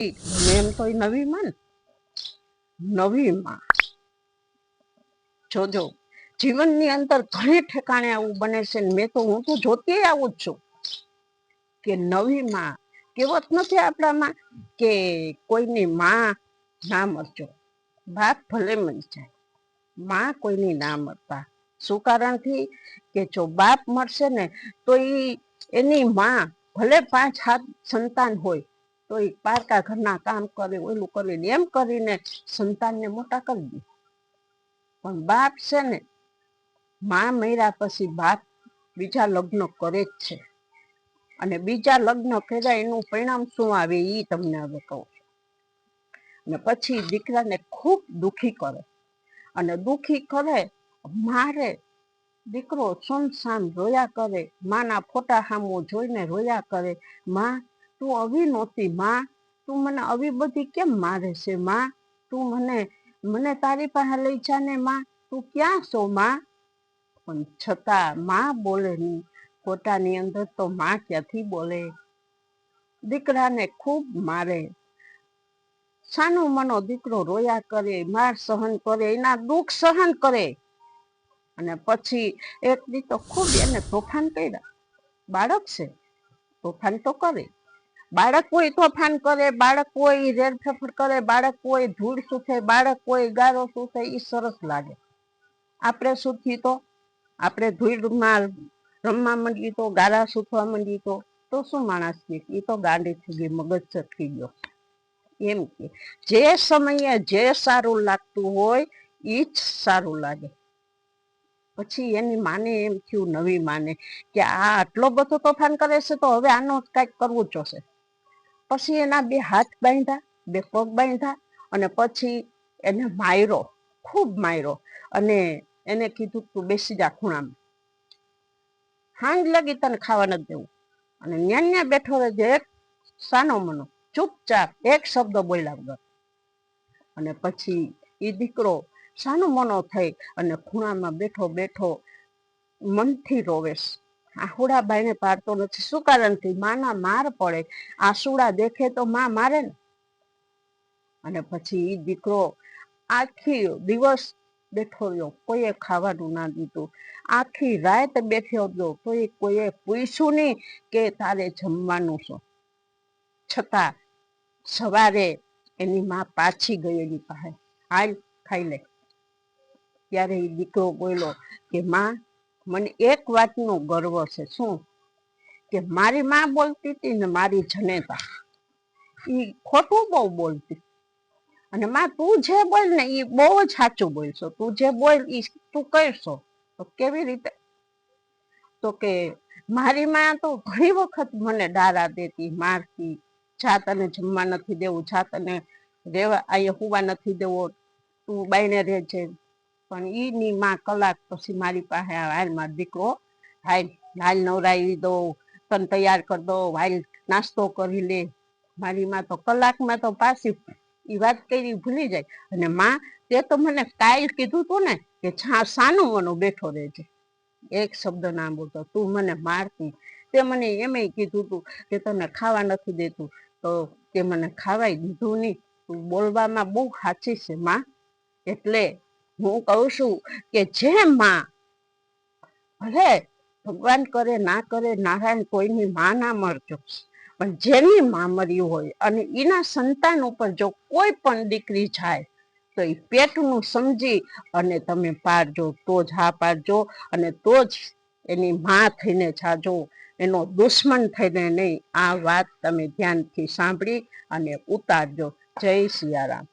એમ તો નવી માં નવી માં જોજો જીવનની અંદર ઘણી ઠેકાણે આવું બને છે ને હું તો જોતી આવું જ છું કે નવી માં કહેવત નથી આપણામાં કે કોઈની માં ના મરજો, બાપ ભલે મરી જાય, માં કોઈની ના મરતા. શું કારણથી કે જો બાપ મરશે ને તો એની માં ભલે 5-7 સંતાન હોય તો એ પારકા ઘરના કામ કરે, ઓલું કરે, એમ કરીને સંતાનને મોટા કરી દે. પણ બાપ છે ને, માં મર્યા પછી બાપ બીજા લગ્ન કરે જ છે, અને બીજા લગ્ન કર્યા એનું પરિણામ શું આવે એ તમને હવે કહું છું. અને પછી દીકરાને ખૂબ દુખી કરે, અને દુખી કરે મારે દીકરો સુનસાન રોયા કરે, માના ફોટા સામુ જોઈને રોયા કરે, માં તું આવી નહોતી, માં તું મને આવી બધી કેમ મારે છે, માં તું મને તારી પાસે લઈ જા ને, માં તું ક્યાં છો માં. પણ છતાં માં બોલે નહીં. ફોટાની અંદર તો માં ક્યાંથી બોલે. દીકરાને ખૂબ મારે, સાનો મનો દીકરો રોયા કરે, માર સહન કરે, એના દુઃખ સહન કરે. અને પછી એક દી તો ખૂબ એને તોફાન કર્યા. બાળક છે તોફાન તો કરે, બાળક કોઈ તોફાન કરે, બાળક કોઈ રેરફેફર કરે, બાળક કોઈ ધૂળ સૂથે, બાળક કોઈ ગારો સૂથે, એ સરસ લાગે. આપણે સૂથી તો આપણે ધૂળમાં રમવા માંડીએ તો, ગારા સૂથવા માંડીએ તો શું માણસ કે એ તો ગાંડી થઈ ગઈ, મગજ ચટકી ગયો. એમ કે જે સમયે જે સારું લાગતું હોય એ જ સારું લાગે. પછી એની માને એમ થયું, નવી માને, કે આ આટલો બધો તોફાન કરે છે તો હવે આનો કંઈક કરવું જોશે. પછી એના 2 હાથ બાંધ્યા, 2 પગ બાંધ્યા, અને પછી એને માર્યો, ખૂબ માર્યો, અને એને કીધું તું બેસી જા ખૂણામાં, હાંજ લગી તને ખાવા નથી દેવું. અને ન્યા બેઠો રહેજે, એક સાનો મનો ચૂપચાપ એક શબ્દ બોલ્યા વગર. અને પછી એ દીકરો સાનો મનો થઈ અને ખૂણામાં બેઠો બેઠો મનથી રોવેશ. આહુડા બાઈને પાડતો નથી. શું કારણથી? માના માર પડે, આસુડા દેખે તો માં મારે ને. અને પછી એ દીકરો આખી દિવસ બેઠો રહ્યો, કોઈએ ખાવાનું ના દીધું, આખી રાત બેઠો રહ્યો, તો કોઈએ પૂછ્યું નહીં કે તારે જમવાનું શું. છતાં સવારે એની માં પાછી ગઈ એની પાસે, હાલ ખાઈ લે. ત્યારે એ દીકરો બોલ્યો કે માં મને એક વાતનો ગર્વ છે. શું? કે મારી માં બોલતી હતી ને મારી જનેતા એ ખોટું બહુ બોલતી, અને માં તું જે બોલ ને એ બહુ જ સાચું બોલશો, તું જે બોલ એ તું કરશો. તો કેવી રીતે? તો કે મારી માં તો ઘણી વખત મને ડારા દેતી, મારતી, જા તને જમવા નથી દેવું, જા તને રેવા અહીંયા હુવા નથી દેવો, તું બાઈને રહેજે. પણ એની માં કલાક પછી મારી પાસે આવે, હાલ મારો દીકરો, હાલ નવરાવી દો, તને તૈયાર કરી દો, હાલ નાસ્તો કરી લે. મારી માં તો કલાકમાં તો પાછી એ વાત કરી ભૂલી જાય. અને માં તે તો મને કાલ કીધું તું ને કે સાનું મનો બેઠો રહેજે, એક શબ્દ ના બોલતો, તું મને મારતી, તે મને એમય કીધું તું કે તને ખાવા નથી દેતું, તો તે મને ખાવાય દીધું નહીં. તું બોલવામાં બહુ સાચી છે માં. એટલે હું કહું છું કે જે માં ભલે ભગવાન કરે ના કરે, નારાયણ કોઈની માં ના મરજો, પણ જેની માં મરી હોય અને એના સંતાન ઉપર જો કોઈ પણ દીકરી જાય તો એ પેટનું સમજી અને તમે પાડજો, તો જ હા પાડજો, અને તો જ એની માં થઈને જાજો, એનો દુશ્મન થઈને નહીં. આ વાત તમે ધ્યાનથી સાંભળી અને ઉતારજો. જય સિયારામ.